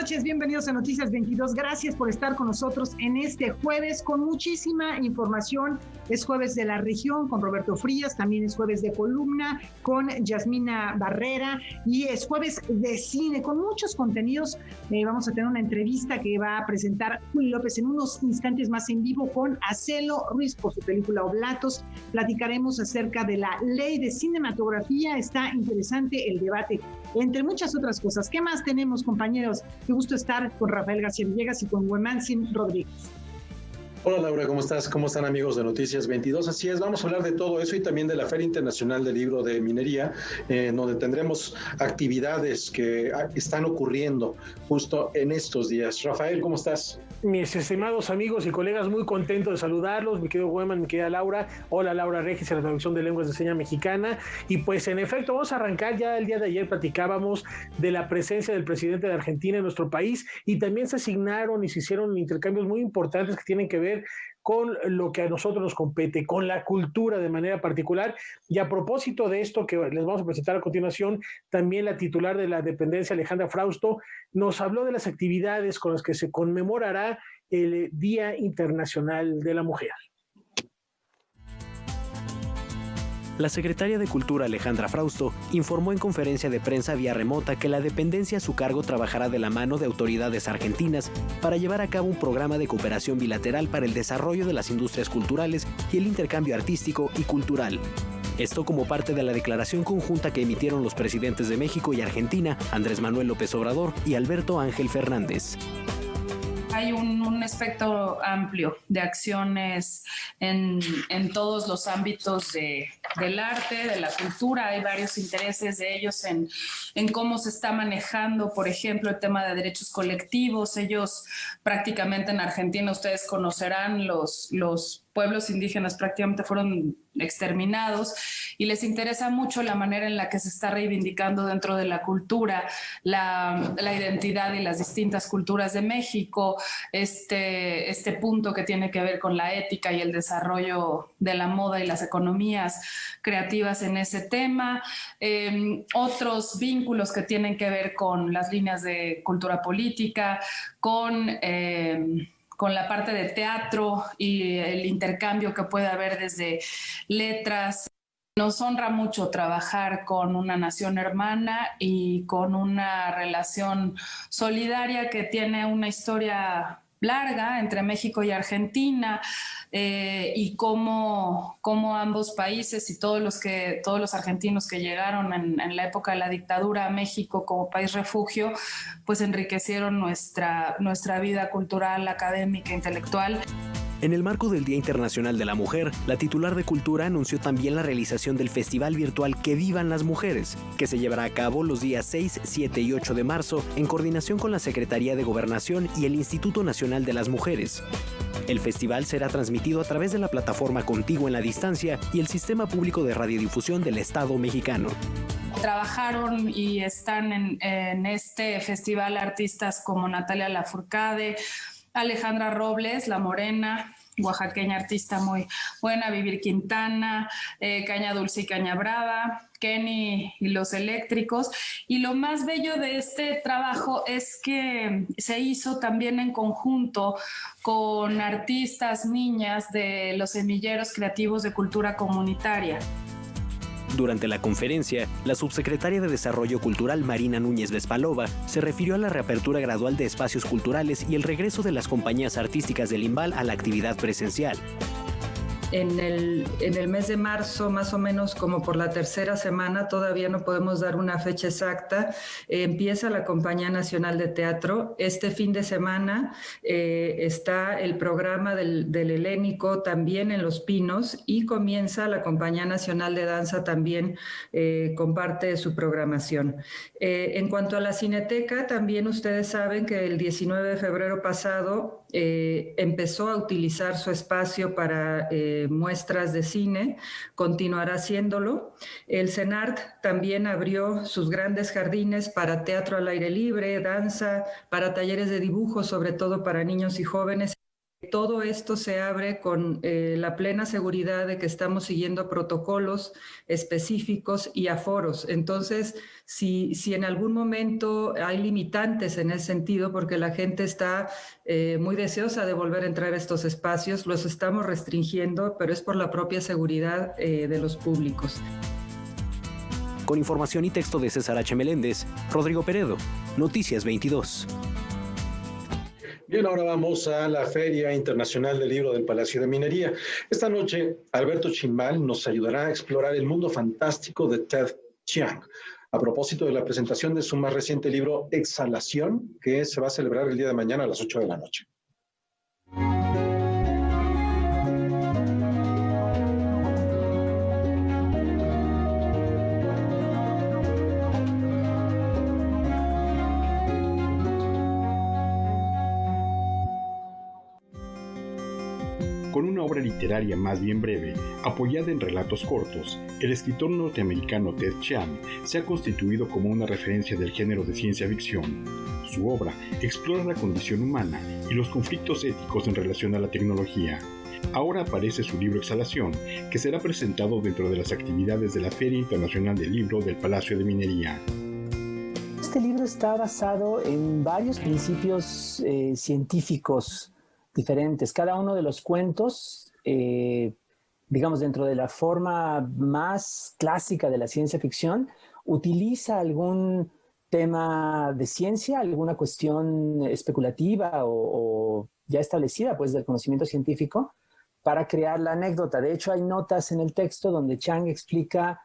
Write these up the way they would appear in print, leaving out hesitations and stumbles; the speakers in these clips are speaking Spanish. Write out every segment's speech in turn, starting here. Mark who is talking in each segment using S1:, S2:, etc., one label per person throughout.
S1: noches, bienvenidos a Noticias 22. Gracias por estar con nosotros en este jueves con muchísima información. Es jueves de la región con Roberto Frías, también es jueves de columna con Yasmina Barrera y es jueves de cine con muchos contenidos. Vamos a tener una entrevista que va a presentar Julio López en unos instantes más en vivo con Acelo Ruiz por su película Oblatos. Platicaremos acerca de la ley de cinematografía. Está interesante el debate, entre muchas otras cosas. ¿Qué más tenemos, compañeros? Qué gusto estar con Rafael García Villegas y con Huemantzin Rodríguez.
S2: Hola Laura, ¿cómo estás? ¿Cómo están amigos de Noticias 22? Así es, vamos a hablar de todo eso y también de la Feria Internacional del Libro de Minería, donde tendremos actividades que están ocurriendo justo en estos días. Rafael, ¿cómo estás?
S3: Mis estimados amigos y colegas, muy contento de saludarlos, mi querido Hueman, mi querida Laura. Hola Laura Regis, en la traducción de Lenguas de Seña Mexicana. Y pues en efecto, vamos a arrancar. Ya el día de ayer platicábamos de la presencia del presidente de Argentina en nuestro país y también se asignaron y se hicieron intercambios muy importantes que tienen que ver con lo que a nosotros nos compete, con la cultura de manera particular. Y a propósito de esto que les vamos a presentar a continuación, también la titular de la dependencia, Alejandra Frausto, nos habló de las actividades con las que se conmemorará el Día Internacional de la Mujer.
S4: La secretaria de Cultura Alejandra Frausto informó en conferencia de prensa vía remota que la dependencia a su cargo trabajará de la mano de autoridades argentinas para llevar a cabo un programa de cooperación bilateral para el desarrollo de las industrias culturales y el intercambio artístico y cultural. Esto como parte de la declaración conjunta que emitieron los presidentes de México y Argentina, Andrés Manuel López Obrador y Alberto Ángel Fernández.
S5: Hay un espectro amplio de acciones en todos los ámbitos del arte, de la cultura. Hay varios intereses de ellos en cómo se está manejando, por ejemplo, el tema de derechos colectivos. Ellos prácticamente en Argentina, ustedes conocerán, los pueblos indígenas prácticamente fueron exterminados y les interesa mucho la manera en la que se está reivindicando dentro de la cultura la identidad y las distintas culturas de México, este punto que tiene que ver con la ética y el desarrollo de la moda y las economías creativas en ese tema, otros vínculos que tienen que ver con las líneas de cultura política, con la parte de teatro y el intercambio que puede haber desde letras. Nos honra mucho trabajar con una nación hermana y con una relación solidaria que tiene una historia larga entre México y Argentina, y cómo ambos países y todos los argentinos que llegaron en la época de la dictadura a México como país refugio, pues enriquecieron nuestra vida cultural, académica, intelectual.
S4: En el marco del Día Internacional de la Mujer, la titular de Cultura anunció también la realización del festival virtual Que Vivan las Mujeres, que se llevará a cabo los días 6, 7 y 8 de marzo en coordinación con la Secretaría de Gobernación y el Instituto Nacional de las Mujeres. El festival será transmitido a través de la plataforma Contigo en la Distancia y el Sistema Público de Radiodifusión del Estado Mexicano.
S5: Trabajaron y están en este festival artistas como Natalia Lafourcade, Alejandra Robles, La Morena, oaxaqueña artista muy buena, Vivir Quintana, Caña Dulce y Caña Brava, Kenny y Los Eléctricos. Y lo más bello de este trabajo es que se hizo también en conjunto con artistas, niñas de los semilleros creativos de cultura comunitaria.
S4: Durante la conferencia, la subsecretaria de Desarrollo Cultural Marina Núñez Vespalova se refirió a la reapertura gradual de espacios culturales y el regreso de las compañías artísticas del IMBAL a la actividad presencial.
S6: En el mes de marzo, más o menos como por la tercera semana, todavía no podemos dar una fecha exacta, empieza la Compañía Nacional de Teatro. Este fin de semana está el programa del Helénico también en Los Pinos y comienza la Compañía Nacional de Danza también comparte su programación. En cuanto a la Cineteca, también ustedes saben que el 19 de febrero pasado empezó a utilizar su espacio para muestras de cine, continuará haciéndolo. El CENART también abrió sus grandes jardines para teatro al aire libre, danza, para talleres de dibujo, sobre todo para niños y jóvenes. Todo esto se abre con la plena seguridad de que estamos siguiendo protocolos específicos y aforos. Entonces, si en algún momento hay limitantes en ese sentido, porque la gente está muy deseosa de volver a entrar a estos espacios, los estamos restringiendo, pero es por la propia seguridad de los públicos.
S4: Con información y texto de César H. Meléndez, Rodrigo Peredo, Noticias 22.
S2: Bien, ahora vamos a la Feria Internacional del Libro del Palacio de Minería. Esta noche, Alberto Chimal nos ayudará a explorar el mundo fantástico de Ted Chiang, a propósito de la presentación de su más reciente libro, Exhalación, que se va a celebrar el día de mañana a las 8 de la noche.
S7: Con una obra literaria más bien breve, apoyada en relatos cortos, el escritor norteamericano Ted Chiang se ha constituido como una referencia del género de ciencia ficción. Su obra explora la condición humana y los conflictos éticos en relación a la tecnología. Ahora aparece su libro Exhalación, que será presentado dentro de las actividades de la Feria Internacional del Libro del Palacio de Minería.
S8: Este libro está basado en varios principios científicos diferentes. Cada uno de los cuentos, digamos, dentro de la forma más clásica de la ciencia ficción, utiliza algún tema de ciencia, alguna cuestión especulativa o ya establecida, pues, del conocimiento científico para crear la anécdota. De hecho, hay notas en el texto donde Chiang explica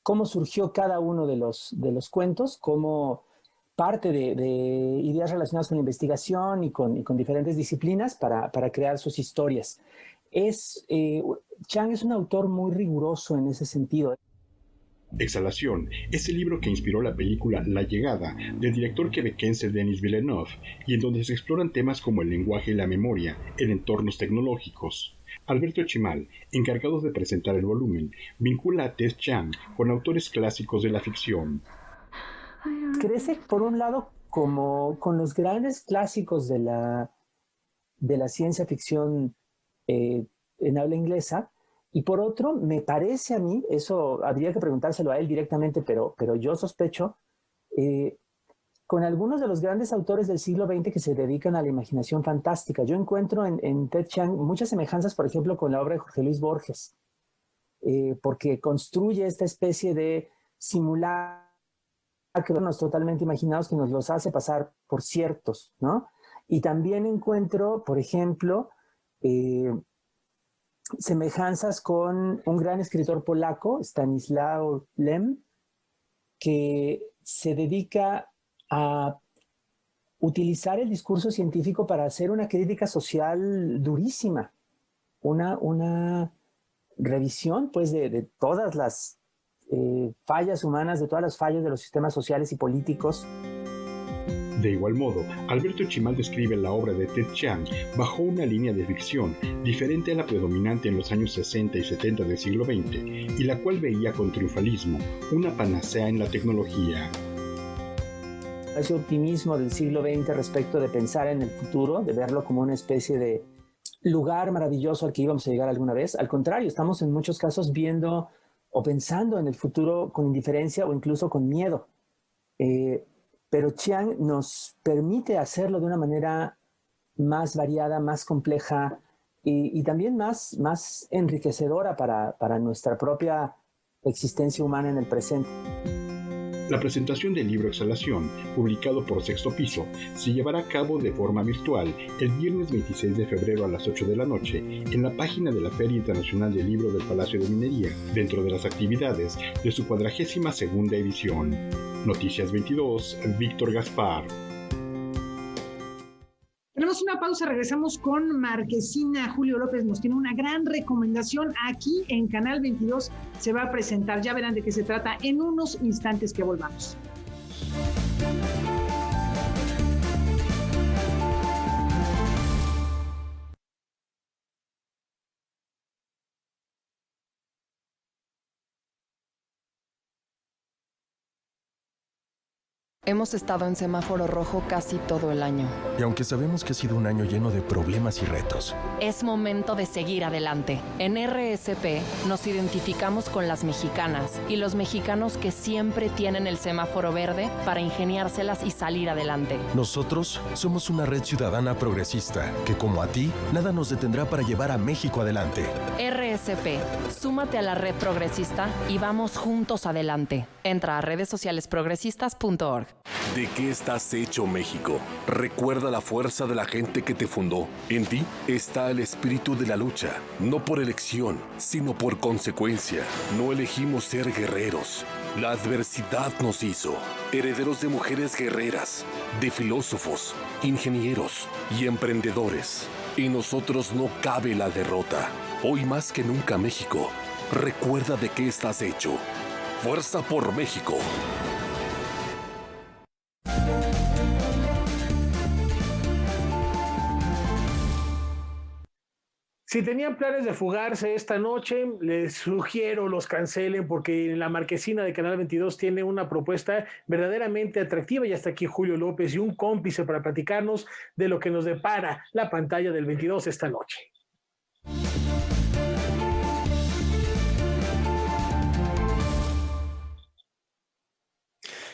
S8: cómo surgió cada uno de los cuentos, cómo parte de ideas relacionadas con la investigación y con diferentes disciplinas para crear sus historias. Chiang es un autor muy riguroso en ese sentido.
S7: Exhalación es el libro que inspiró la película La Llegada del director quebequense Denis Villeneuve y en donde se exploran temas como el lenguaje y la memoria en entornos tecnológicos. Alberto Chimal, encargado de presentar el volumen, vincula a Ted Chiang con autores clásicos de la ficción.
S8: Crece, por un lado, como con los grandes clásicos de la ciencia ficción en habla inglesa, y por otro, me parece a mí, eso habría que preguntárselo a él directamente, pero yo sospecho, con algunos de los grandes autores del siglo XX que se dedican a la imaginación fantástica. Yo encuentro en Ted Chiang muchas semejanzas, por ejemplo, con la obra de Jorge Luis Borges, porque construye esta especie de simulacros totalmente imaginados que nos los hace pasar por ciertos, ¿no? Y también encuentro, por ejemplo, semejanzas con un gran escritor polaco, Stanislaw Lem, que se dedica a utilizar el discurso científico para hacer una crítica social durísima, una revisión, pues, de todas las fallas humanas, de todas las fallas de los sistemas sociales y políticos.
S7: De igual modo, Alberto Chimal describe la obra de Ted Chiang bajo una línea de ficción diferente a la predominante en los años 60 y 70 del siglo XX, y la cual veía con triunfalismo una panacea en la tecnología.
S8: Ese optimismo del siglo XX respecto de pensar en el futuro, de verlo como una especie de lugar maravilloso al que íbamos a llegar alguna vez. Al contrario, estamos en muchos casos viendo o pensando en el futuro con indiferencia o incluso con miedo. Pero Chiang nos permite hacerlo de una manera más variada, más compleja y también más enriquecedora para nuestra propia existencia humana en el presente.
S7: La presentación del libro Exhalación, publicado por Sexto Piso, se llevará a cabo de forma virtual el viernes 26 de febrero a las 8 de la noche en la página de la Feria Internacional del Libro del Palacio de Minería, dentro de las actividades de su 42ª edición. Noticias 22, Víctor Gaspar.
S1: Tenemos una pausa, regresamos con Marquesina. Julio López nos tiene una gran recomendación aquí en Canal 22. Se va a presentar, ya verán de qué se trata en unos instantes que volvamos.
S9: Hemos estado en semáforo rojo casi todo el año.
S10: Y aunque sabemos que ha sido un año lleno de problemas y retos,
S9: es momento de seguir adelante. En RSP nos identificamos con las mexicanas y los mexicanos que siempre tienen el semáforo verde para ingeniárselas y salir adelante.
S10: nosotros somos una red ciudadana progresista que, como a ti, nada nos detendrá para llevar a México adelante.
S9: RSP, súmate a la red progresista y vamos juntos adelante. Entra a redessocialesprogresistas.org.
S11: ¿De qué estás hecho, México? Recuerda la fuerza de la gente que te fundó. En ti está el espíritu de la lucha, no por elección, sino por consecuencia. No elegimos ser guerreros. La adversidad nos hizo herederos de mujeres guerreras, de filósofos, ingenieros y emprendedores. En nosotros no cabe la derrota. Hoy más que nunca, México, recuerda de qué estás hecho. Fuerza por México.
S3: Si tenían planes de fugarse esta noche, les sugiero los cancelen porque la marquesina de Canal 22 tiene una propuesta verdaderamente atractiva. Y hasta aquí Julio López y un cómplice para platicarnos de lo que nos depara la pantalla del 22 esta noche.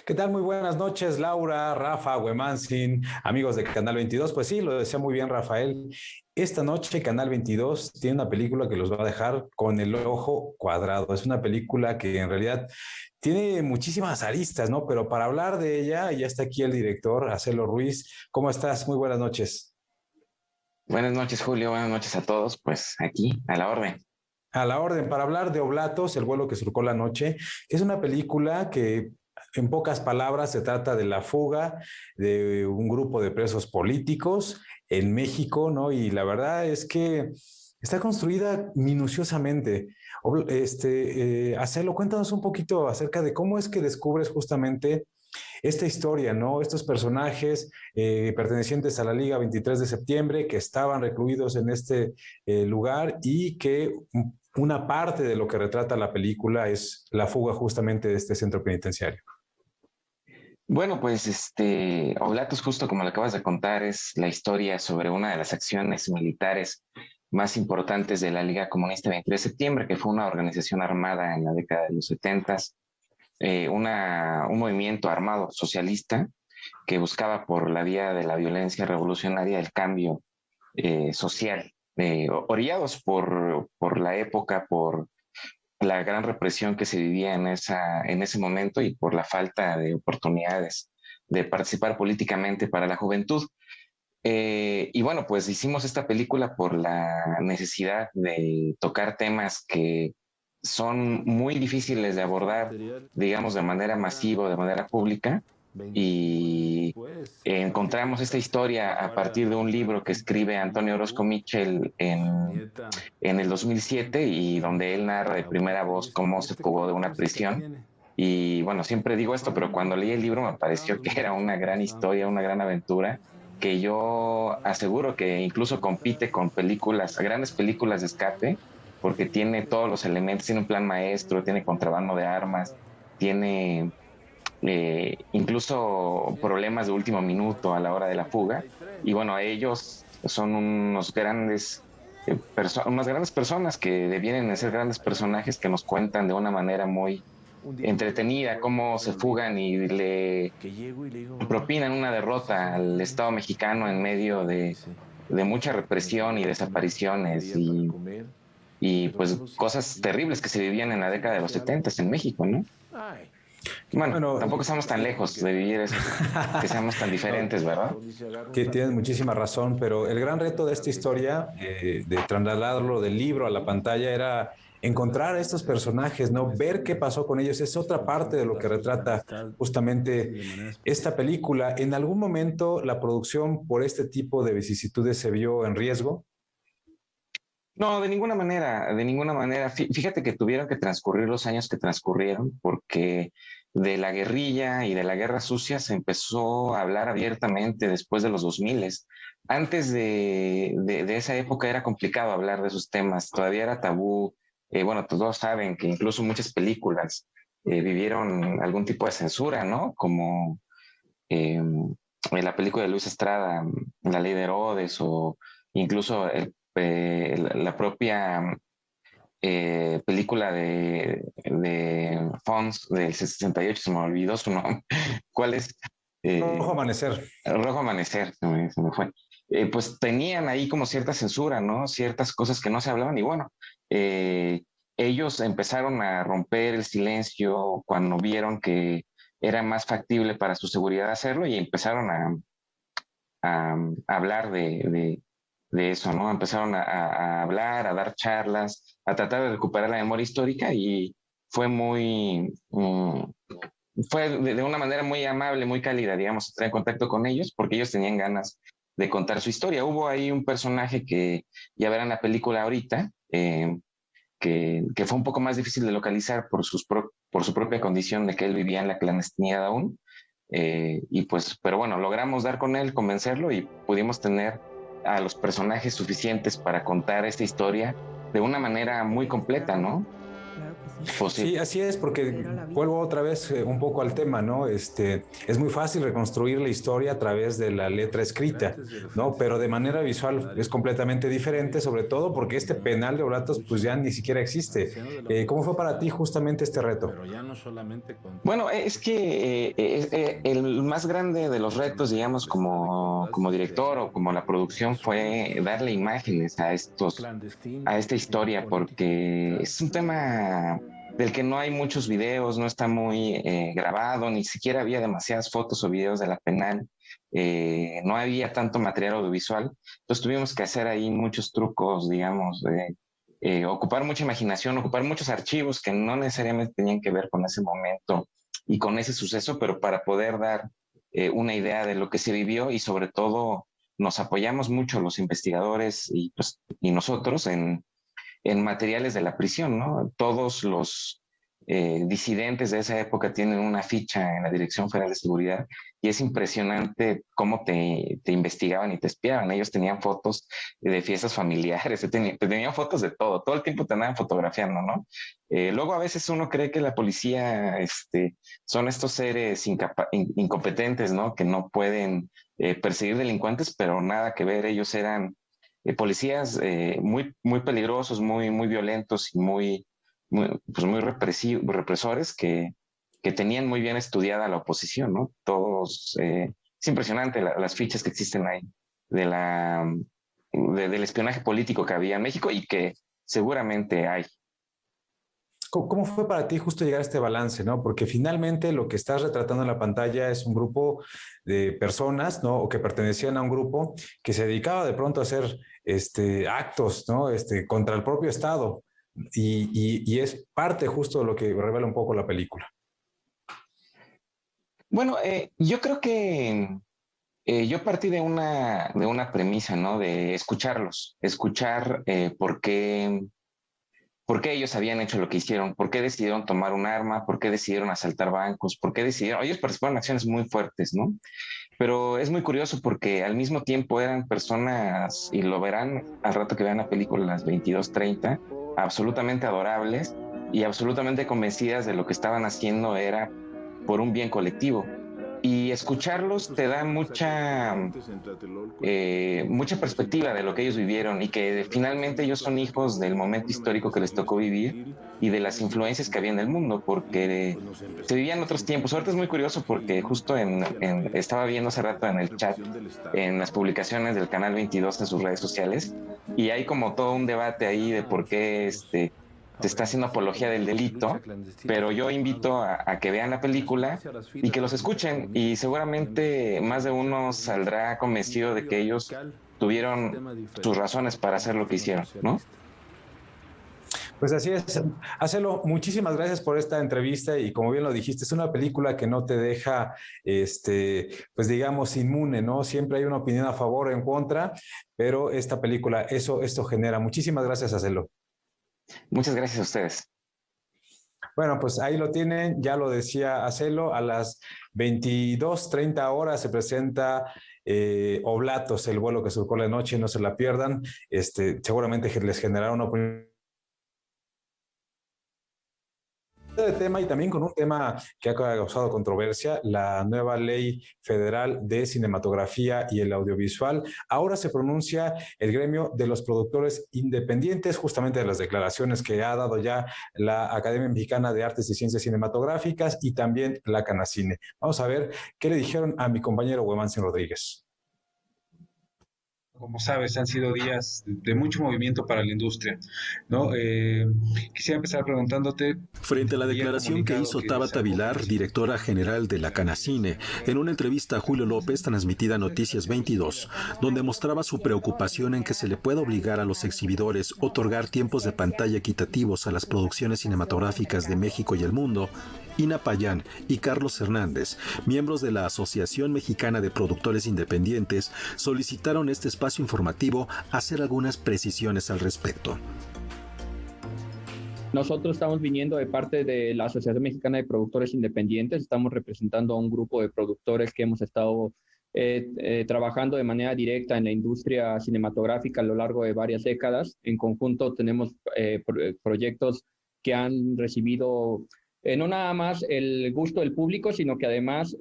S12: ¿Qué tal? Muy buenas noches, Laura, Rafa, Huemansin, amigos de Canal 22. Pues sí, lo decía muy bien Rafael. Esta noche Canal 22 tiene una película que los va a dejar con el ojo cuadrado. Es una película que en realidad tiene muchísimas aristas, ¿no? Pero para hablar de ella, ya está aquí el director, Acelo Ruiz. ¿Cómo estás? Muy buenas noches.
S13: Buenas noches, Julio. Buenas noches a todos. Pues aquí, a la orden.
S12: A la orden, para hablar de Oblatos, el vuelo que surcó la noche. Es una película que, en pocas palabras, se trata de la fuga de un grupo de presos políticos en México, ¿no? Y la verdad es que está construida minuciosamente. Acelo, cuéntanos un poquito acerca de cómo es que descubres justamente esta historia, ¿no? Estos personajes pertenecientes a la Liga 23 de septiembre que estaban recluidos en este lugar y que una parte de lo que retrata la película es la fuga justamente de este centro penitenciario.
S13: Bueno, pues Oblatos, justo como lo acabas de contar, es la historia sobre una de las acciones militares más importantes de la Liga Comunista 23 de septiembre, que fue una organización armada en la década de los 70s, un movimiento armado socialista que buscaba por la vía de la violencia revolucionaria el cambio social, orillados por la época, por la gran represión que se vivía en ese momento y por la falta de oportunidades de participar políticamente para la juventud. Y bueno, pues hicimos esta película por la necesidad de tocar temas que son muy difíciles de abordar, digamos, de manera masiva, de manera pública. Y encontramos esta historia a partir de un libro que escribe Antonio Orozco Mitchell en el 2007 y donde él narra de primera voz cómo se fugó de una prisión. Y bueno, siempre digo esto, pero cuando leí el libro me pareció que era una gran historia, una gran aventura, que yo aseguro que incluso compite con grandes películas de escape, porque tiene todos los elementos, tiene un plan maestro, tiene contrabando de armas, tiene incluso problemas de último minuto a la hora de la fuga. Y bueno, ellos son unas grandes personas que devienen de ser grandes personajes que nos cuentan de una manera muy entretenida cómo se fugan y le propinan una derrota al Estado mexicano en medio de mucha represión y desapariciones y pues cosas terribles que se vivían en la década de los 70 en México, ¿no? Bueno, tampoco estamos tan lejos de vivir eso, que seamos tan diferentes, ¿verdad?
S12: Tienes muchísima razón, pero el gran reto de esta historia, de trasladarlo del libro a la pantalla, era encontrar a estos personajes, ¿no? Ver qué pasó con ellos. Es otra parte de lo que retrata justamente esta película. ¿En algún momento la producción por este tipo de vicisitudes se vio en riesgo?
S13: No, de ninguna manera, de ninguna manera. Fíjate que tuvieron que transcurrir los años que transcurrieron porque de la guerrilla y de la guerra sucia se empezó a hablar abiertamente después de los 2000. Antes de esa época era complicado hablar de esos temas, todavía era tabú. Bueno, todos saben que incluso muchas películas vivieron algún tipo de censura, ¿no? Como la película de Luis Estrada, La Ley de Herodes, o incluso la propia película de Fons del 68, se me olvidó su nombre. ¿Cuál es?
S12: Rojo Amanecer.
S13: Rojo Amanecer, se me fue. Pues tenían ahí como cierta censura, ¿no? Ciertas cosas que no se hablaban y bueno, ellos empezaron a romper el silencio cuando vieron que era más factible para su seguridad hacerlo y empezaron a hablar de eso, ¿no? Empezaron a hablar, a dar charlas, a tratar de recuperar la memoria histórica y fue fue de una manera muy amable, muy cálida, digamos, entrar en contacto con ellos porque ellos tenían ganas de contar su historia. Hubo ahí un personaje que ya verán la película ahorita, que fue un poco más difícil de localizar por su propia condición de que él vivía en la clandestinidad aún. Y pues, pero bueno, logramos dar con él, convencerlo y pudimos tener a los personajes suficientes para contar esta historia de una manera muy completa, ¿no?
S12: Sí, así es, porque vuelvo otra vez un poco al tema, ¿no? Es muy fácil reconstruir la historia a través de la letra escrita, ¿no? Pero de manera visual es completamente diferente, sobre todo porque este penal de Oblatos pues ya ni siquiera existe. ¿Cómo fue para ti justamente este reto?
S13: Bueno, es que el más grande de los retos, digamos, como director o como la producción fue darle imágenes a esta historia, porque es un tema del que no hay muchos videos, no está muy grabado, ni siquiera había demasiadas fotos o videos de la penal, no había tanto material audiovisual, entonces tuvimos que hacer ahí muchos trucos, digamos, ocupar mucha imaginación, ocupar muchos archivos que no necesariamente tenían que ver con ese momento y con ese suceso, pero para poder dar una idea de lo que se vivió y sobre todo nos apoyamos mucho los investigadores y nosotros en materiales de la prisión, ¿no? Todos los disidentes de esa época tienen una ficha en la Dirección Federal de Seguridad y es impresionante cómo te investigaban y te espiaban. Ellos tenían fotos de fiestas familiares, tenían fotos de todo el tiempo te andaban fotografiando, ¿no? Luego a veces uno cree que la policía son estos seres incompetentes, ¿no? Que no pueden perseguir delincuentes, pero nada que ver, ellos eran policías muy, muy peligrosos, muy, muy violentos y muy represores que tenían muy bien estudiada la oposición, ¿no? Todos, es impresionante las fichas que existen ahí del espionaje político que había en México y que seguramente hay.
S12: ¿Cómo fue para ti justo llegar a este balance, ¿no? Porque finalmente lo que estás retratando en la pantalla es un grupo de personas, ¿no? O que pertenecían a un grupo que se dedicaba de pronto a hacer actos, ¿no? Contra el propio Estado. Y es parte justo de lo que revela un poco la película.
S13: Bueno, yo creo que yo partí de una premisa, ¿no? De escuchar por qué ellos habían hecho lo que hicieron, por qué decidieron tomar un arma, por qué decidieron asaltar bancos, por qué ellos participaron en acciones muy fuertes, ¿no? Pero es muy curioso porque al mismo tiempo eran personas, y lo verán al rato que vean la película a las 22:30, absolutamente adorables y absolutamente convencidas de lo que estaban haciendo era por un bien colectivo. Y escucharlos te da mucha perspectiva de lo que ellos vivieron y que finalmente ellos son hijos del momento histórico que les tocó vivir y de las influencias que había en el mundo, porque se vivían otros tiempos. Ahorita es muy curioso porque justo estaba viendo hace rato en el chat, en las publicaciones del Canal 22 en sus redes sociales, y hay como todo un debate ahí de por qué se está haciendo apología del delito, pero yo invito a que vean la película y que los escuchen y seguramente más de uno saldrá convencido de que ellos tuvieron sus razones para hacer lo que hicieron, ¿no?
S12: Pues así es. Acelo, muchísimas gracias por esta entrevista y como bien lo dijiste, es una película que no te deja, pues digamos, inmune, ¿no? Siempre hay una opinión a favor o en contra, pero esta película, esto genera. Muchísimas gracias, Acelo.
S13: Muchas gracias a ustedes.
S12: Bueno, pues ahí lo tienen, ya lo decía Acelo, a las 22:30 horas se presenta Oblatos, el vuelo que surcó la noche, no se la pierdan, seguramente les generará una opinión. De tema y también con un tema que ha causado controversia, la nueva ley federal de cinematografía y el audiovisual. Ahora se pronuncia el gremio de los productores independientes, justamente de las declaraciones que ha dado ya la Academia Mexicana de Artes y Ciencias Cinematográficas y también la Canacine. Vamos a ver qué le dijeron a mi compañero Huemansen Rodríguez.
S14: Como sabes, han sido días de mucho movimiento para la industria, ¿no? Quisiera empezar preguntándote...
S15: Frente a la declaración que hizo Tabata Vilar, directora general de la Canacine, en una entrevista a Julio López, transmitida a Noticias 22, donde mostraba su preocupación en que se le pueda obligar a los exhibidores a otorgar tiempos de pantalla equitativos a las producciones cinematográficas de México y el mundo, Ina Payán y Carlos Hernández, miembros de la Asociación Mexicana de Productores Independientes, solicitaron este espacio informativo hacer algunas precisiones al respecto.
S16: Nosotros estamos viniendo de parte de la Asociación Mexicana de Productores Independientes, estamos representando a un grupo de productores que hemos estado trabajando de manera directa en la industria cinematográfica a lo largo de varias décadas. En conjunto tenemos proyectos que han recibido no nada más el gusto del público, sino que además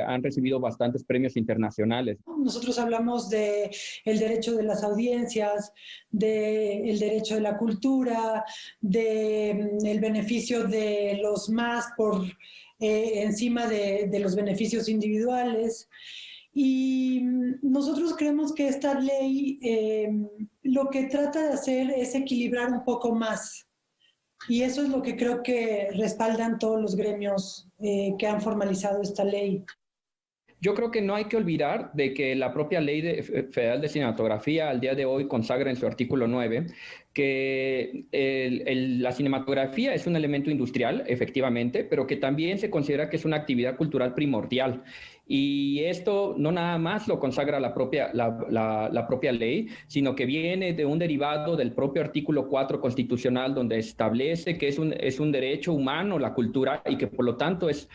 S16: han recibido bastantes premios internacionales.
S17: Nosotros hablamos del derecho de las audiencias, del derecho de la cultura, del beneficio de los más por encima de los beneficios individuales. Y nosotros creemos que esta ley lo que trata de hacer es equilibrar un poco más. Y eso es lo que creo que respaldan todos los gremios que han formalizado esta ley.
S16: Yo creo que no hay que olvidar de que la propia Ley Federal de Cinematografía al día de hoy consagra en su artículo 9 que la cinematografía es un elemento industrial, efectivamente, pero que también se considera que es una actividad cultural primordial. Y esto no nada más lo consagra la propia ley, sino que viene de un derivado del propio artículo 4 constitucional, donde establece que es un derecho humano la cultura y que por lo tanto es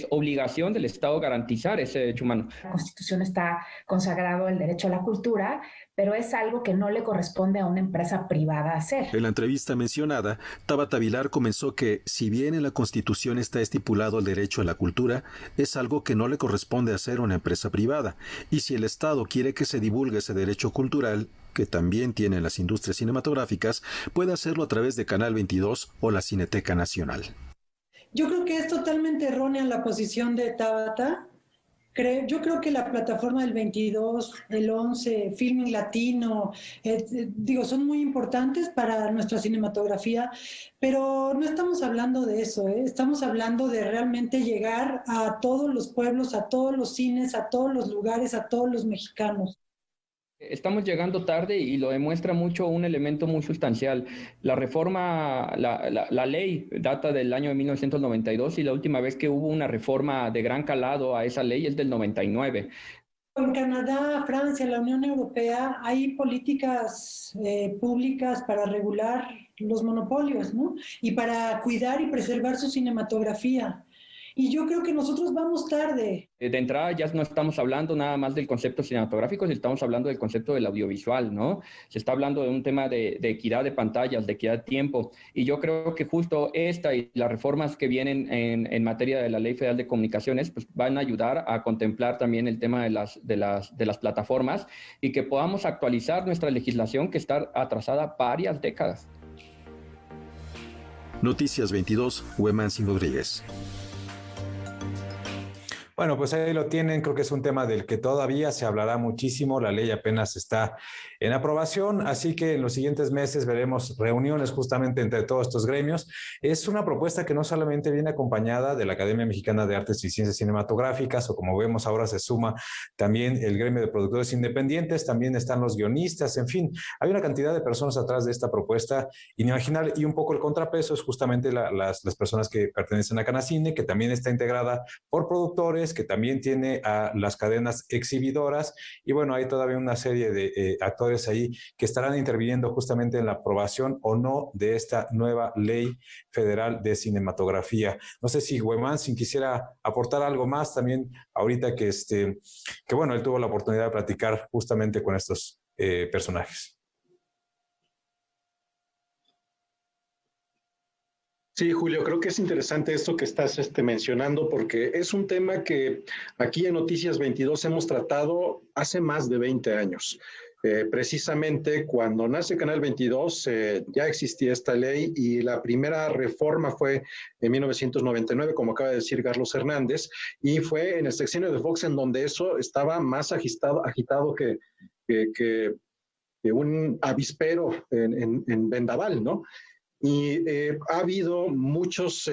S16: obligación del Estado garantizar ese derecho humano.
S18: La Constitución está consagrado el derecho a la cultura, pero es algo que no le corresponde a una empresa privada hacer.
S15: En la entrevista mencionada, Tabata Vilar comenzó que, si bien en la Constitución está estipulado el derecho a la cultura, es algo que no le corresponde hacer a una empresa privada. Y si el Estado quiere que se divulgue ese derecho cultural, que también tienen las industrias cinematográficas, puede hacerlo a través de Canal 22 o la Cineteca Nacional.
S17: Yo creo que es totalmente errónea la posición de Tabata. Yo creo que la plataforma del 22, el 11, Filming Latino, son muy importantes para nuestra cinematografía, pero no estamos hablando de eso, estamos hablando de realmente llegar a todos los pueblos, a todos los cines, a todos los lugares, a todos los mexicanos.
S16: Estamos llegando tarde y lo demuestra mucho un elemento muy sustancial. La reforma, la ley data del año de 1992 y la última vez que hubo una reforma de gran calado a esa ley es del 99.
S17: En Canadá, Francia, la Unión Europea, hay políticas públicas para regular los monopolios, ¿no? Y para cuidar y preservar su cinematografía. Y yo creo que nosotros vamos tarde.
S16: De entrada ya no estamos hablando nada más del concepto cinematográfico, estamos hablando del concepto del audiovisual, ¿no? Se está hablando de un tema de equidad de pantallas, de equidad de tiempo. Y yo creo que justo esta y las reformas que vienen en materia de la Ley Federal de Comunicaciones pues van a ayudar a contemplar también el tema de las plataformas y que podamos actualizar nuestra legislación que está atrasada varias décadas.
S15: Noticias 22, Huemansin Rodríguez.
S12: Bueno, pues ahí lo tienen, creo que es un tema del que todavía se hablará muchísimo, la ley apenas está en aprobación, así que en los siguientes meses veremos reuniones justamente entre todos estos gremios. Es una propuesta que no solamente viene acompañada de la Academia Mexicana de Artes y Ciencias Cinematográficas, o como vemos ahora se suma también el gremio de productores independientes, también están los guionistas, en fin, hay una cantidad de personas atrás de esta propuesta inimaginable y un poco el contrapeso es justamente las personas que pertenecen a Canacine, que también está integrada por productores, que también tiene a las cadenas exhibidoras y bueno, hay todavía una serie de actores ahí que estarán interviniendo justamente en la aprobación o no de esta nueva ley federal de cinematografía. No sé si Huemansin quisiera aportar algo más también ahorita que bueno, él tuvo la oportunidad de platicar justamente con estos personajes.
S2: Sí, Julio, creo que es interesante esto que estás mencionando porque es un tema que aquí en Noticias 22 hemos tratado hace más de 20 años. Precisamente cuando nace Canal 22 ya existía esta ley y la primera reforma fue en 1999, como acaba de decir Carlos Hernández, y fue en el sexenio de Fox en donde eso estaba más agitado que un avispero en vendaval, ¿no? Y ha habido muchos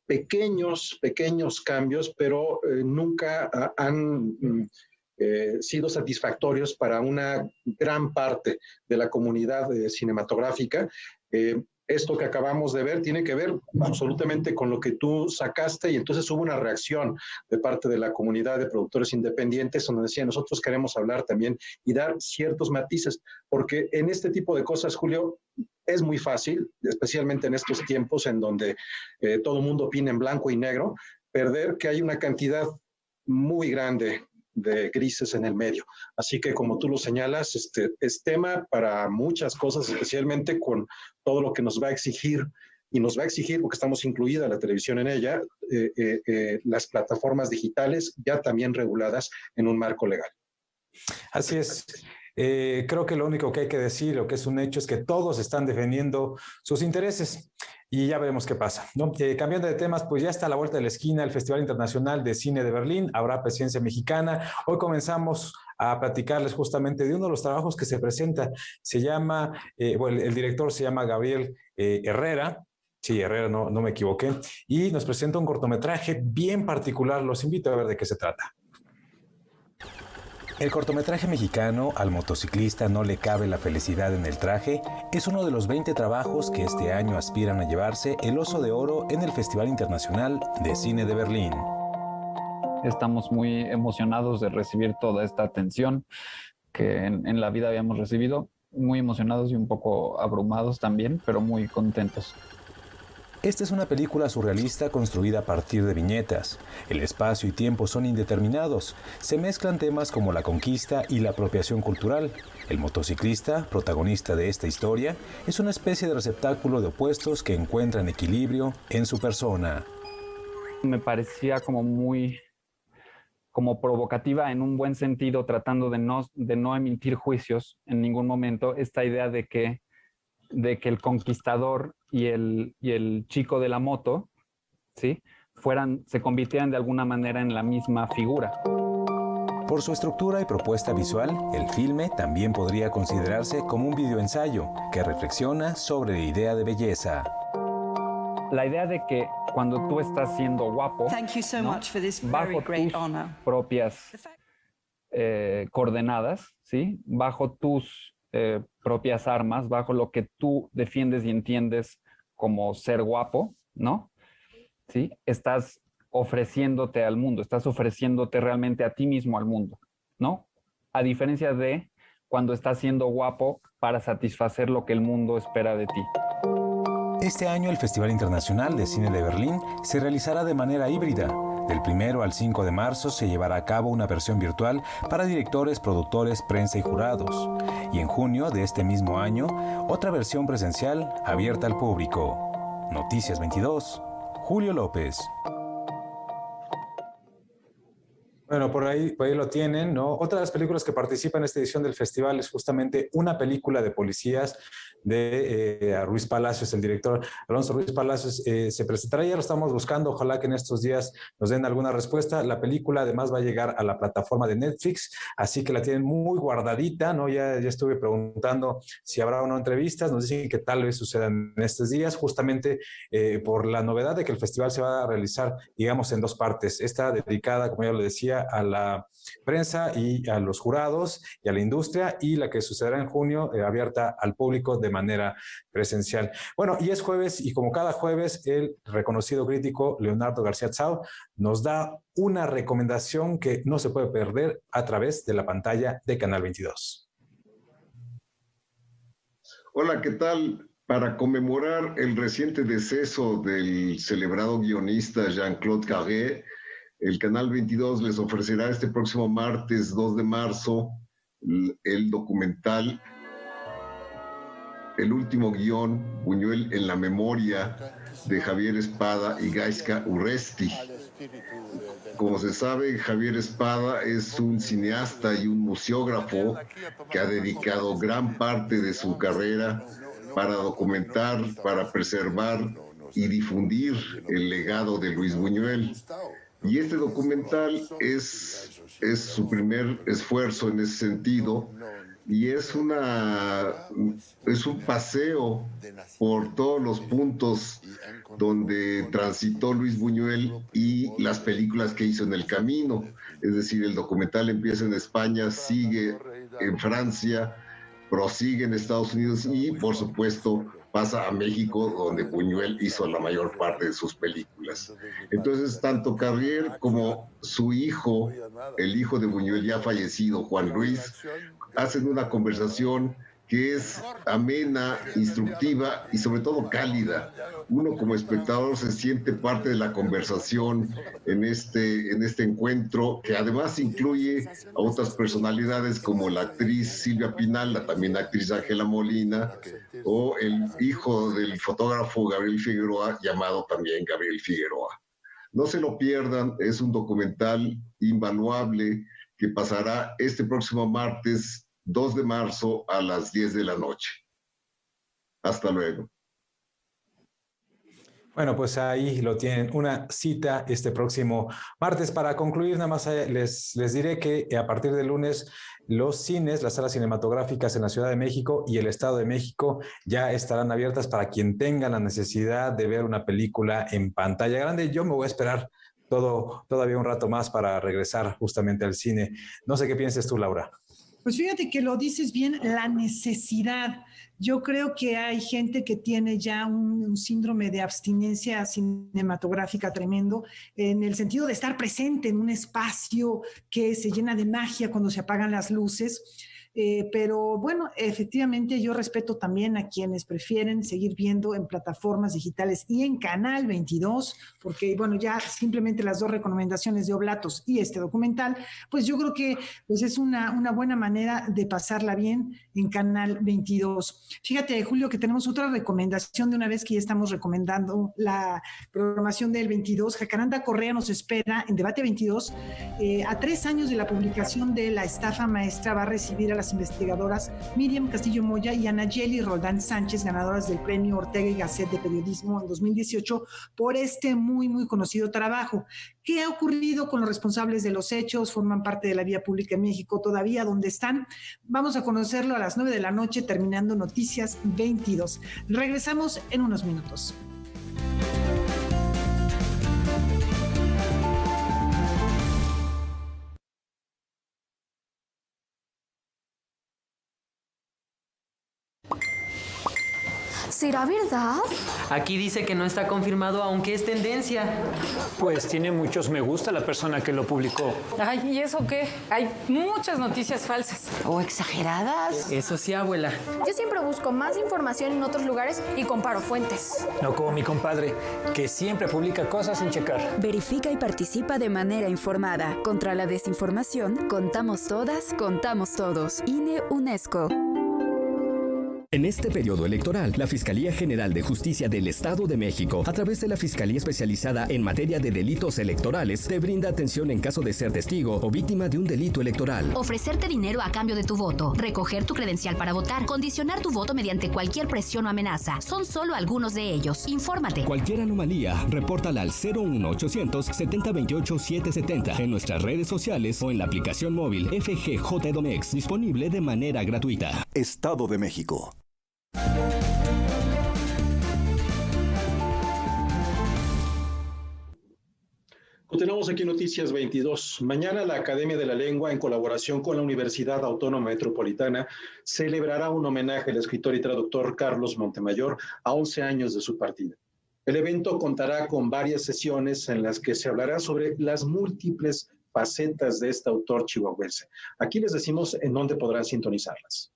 S2: pequeños cambios, pero nunca han sido satisfactorios para una gran parte de la comunidad cinematográfica. Esto que acabamos de ver tiene que ver absolutamente con lo que tú sacaste y entonces hubo una reacción de parte de la comunidad de productores independientes donde decía, nosotros queremos hablar también y dar ciertos matices, porque en este tipo de cosas, Julio, es muy fácil, especialmente en estos tiempos en donde todo el mundo opina en blanco y negro, perder que hay una cantidad muy grande de grises en el medio. Así que como tú lo señalas, es tema para muchas cosas, especialmente con todo lo que nos va a exigir, y nos va a exigir, porque estamos incluida la televisión en ella, las plataformas digitales ya también reguladas en un marco legal.
S12: Así es. Creo que lo único que hay que decir, lo que es un hecho, es que todos están defendiendo sus intereses y ya veremos qué pasa, ¿no? Cambiando de temas, pues ya está a la vuelta de la esquina el Festival Internacional de Cine de Berlín, habrá presencia mexicana. Hoy comenzamos a platicarles justamente de uno de los trabajos que se presenta. Se llama, el director se llama Gabriel Herrera. Sí, Herrera, no me equivoqué. Y nos presenta un cortometraje bien particular. Los invito a ver de qué se trata.
S19: El cortometraje mexicano Al motociclista no le cabe la felicidad en el traje es uno de los 20 trabajos que este año aspiran a llevarse el Oso de Oro en el Festival Internacional de Cine de Berlín.
S20: Estamos muy emocionados de recibir toda esta atención que en la vida habíamos recibido, muy emocionados y un poco abrumados también, pero muy contentos.
S19: Esta es una película surrealista construida a partir de viñetas. El espacio y tiempo son indeterminados. Se mezclan temas como la conquista y la apropiación cultural. El motociclista, protagonista de esta historia, es una especie de receptáculo de opuestos que encuentran equilibrio en su persona.
S20: Me parecía como provocativa en un buen sentido, tratando de no emitir juicios en ningún momento, esta idea de que el conquistador y el chico de la moto, ¿sí?, se convirtieran de alguna manera en la misma figura.
S19: Por su estructura y propuesta visual, el filme también podría considerarse como un videoensayo que reflexiona sobre la idea de belleza.
S20: La idea de que cuando tú estás siendo guapo, ¿no?, bajo tus propias coordenadas, ¿sí?, bajo tus propias armas, bajo lo que tú defiendes y entiendes como ser guapo, ¿no? ¿Sí? Estás ofreciéndote al mundo, estás ofreciéndote realmente a ti mismo al mundo, ¿no? A diferencia de cuando estás siendo guapo para satisfacer lo que el mundo espera de ti.
S19: Este año el Festival Internacional de Cine de Berlín se realizará de manera híbrida. Del 1 al 5 de marzo se llevará a cabo una versión virtual para directores, productores, prensa y jurados. Y en junio de este mismo año, otra versión presencial abierta al público. Noticias 22, Julio López.
S12: Bueno, por ahí lo tienen, ¿no? Otra de las películas que participa en esta edición del festival es justamente una película de policías de Ruiz Palacios, el director Alonso Ruiz Palacios. Se presentará, ya lo estamos buscando, ojalá que en estos días nos den alguna respuesta. La película además va a llegar a la plataforma de Netflix, así que la tienen muy guardadita, ¿no? Ya estuve preguntando si habrá o no entrevistas, nos dicen que tal vez sucedan en estos días, justamente por la novedad de que el festival se va a realizar, digamos, en dos partes. Esta dedicada, como ya lo decía, a la prensa y a los jurados y a la industria, y la que sucederá en junio, abierta al público de manera presencial. Bueno, y es jueves, y como cada jueves, el reconocido crítico Leonardo García Tsao nos da una recomendación que no se puede perder a través de la pantalla de Canal 22.
S21: Hola, ¿qué tal? Para conmemorar el reciente deceso del celebrado guionista Jean-Claude Carré, el Canal 22 les ofrecerá este próximo martes 2 de marzo el documental el último guión, Buñuel en la memoria, de Javier Espada y Gaizka Urresti. Como se sabe, Javier Espada es un cineasta y un museógrafo que ha dedicado gran parte de su carrera para documentar, para preservar y difundir el legado de Luis Buñuel. Y este documental es su primer esfuerzo en ese sentido, y es un paseo por todos los puntos donde transitó Luis Buñuel y las películas que hizo en el camino. Es decir, el documental empieza en España, sigue en Francia, prosigue en Estados Unidos y, por supuesto, pasa a México, donde Buñuel hizo la mayor parte de sus películas. Entonces, tanto Carrier como su hijo, el hijo de Buñuel ya fallecido, Juan Luis, hacen una conversación que es amena, instructiva y sobre todo cálida. Uno como espectador se siente parte de la conversación en este encuentro, que además incluye a otras personalidades como la actriz Silvia Pinal, la también actriz Ángela Molina, o el hijo del fotógrafo Gabriel Figueroa, llamado también Gabriel Figueroa. No se lo pierdan, es un documental invaluable que pasará este próximo martes 2 de marzo a las 10 de la noche. Hasta luego.
S12: Bueno, pues ahí lo tienen, una cita este próximo martes. Para concluir, nada más les diré que a partir del lunes los cines, las salas cinematográficas en la Ciudad de México y el Estado de México ya estarán abiertas para quien tenga la necesidad de ver una película en pantalla grande. Yo me voy a esperar todavía un rato más para regresar justamente al cine. No sé qué pienses tú, Laura.
S1: Pues fíjate que lo dices bien, la necesidad. Yo creo que hay gente que tiene ya un síndrome de abstinencia cinematográfica tremendo, en el sentido de estar presente en un espacio que se llena de magia cuando se apagan las luces. Pero bueno, efectivamente yo respeto también a quienes prefieren seguir viendo en plataformas digitales y en Canal 22, porque bueno, ya simplemente las dos recomendaciones de Oblatos y este documental, pues yo creo que pues es una buena manera de pasarla bien en Canal 22. Fíjate, Julio, que tenemos otra recomendación de una vez que ya estamos recomendando la programación del 22. Jacaranda Correa nos espera en Debate 22. A 3 años de la publicación de La estafa maestra, va a recibir a las investigadoras Miriam Castillo Moya y Anayeli Roldán Sánchez, ganadoras del Premio Ortega y Gasset de Periodismo en 2018 por este muy conocido trabajo. ¿Qué ha ocurrido con los responsables de los hechos? ¿Forman parte de la vía pública en México todavía? ¿Dónde están? Vamos a conocerlo a las 9 de la noche, terminando Noticias 22. Regresamos en unos minutos.
S5: ¿Será verdad?
S22: Aquí dice que no está confirmado, aunque es tendencia.
S23: Pues tiene muchos me gusta la persona que lo publicó.
S24: Ay, ¿y eso qué? Hay muchas noticias falsas.
S22: ¿O exageradas? Eso sí, abuela.
S5: Yo siempre busco más información en otros lugares y comparo fuentes.
S23: No como mi compadre, que siempre publica cosas sin checar.
S25: Verifica y participa de manera informada. Contra la desinformación, contamos todas, contamos todos. INE UNESCO.
S26: En este periodo electoral, la Fiscalía General de Justicia del Estado de México, a través de la Fiscalía Especializada en Materia de Delitos Electorales, te brinda atención en caso de ser testigo o víctima de un delito electoral.
S27: Ofrecerte dinero a cambio de tu voto, recoger tu credencial para votar, condicionar tu voto mediante cualquier presión o amenaza. Son solo algunos de ellos. Infórmate.
S26: Cualquier anomalía, repórtala al 01800 7028 770 en nuestras redes sociales o en la aplicación móvil FGJ Edomex, disponible de manera gratuita.
S28: Estado de México.
S2: Continuamos aquí en Noticias 22. Mañana la Academia de la Lengua, en colaboración con la Universidad Autónoma Metropolitana, celebrará un homenaje al escritor y traductor Carlos Montemayor a 11 años de su partida. El evento contará con varias sesiones en las que se hablará sobre las múltiples facetas de este autor chihuahuense. Aquí les decimos en dónde podrán sintonizarlas.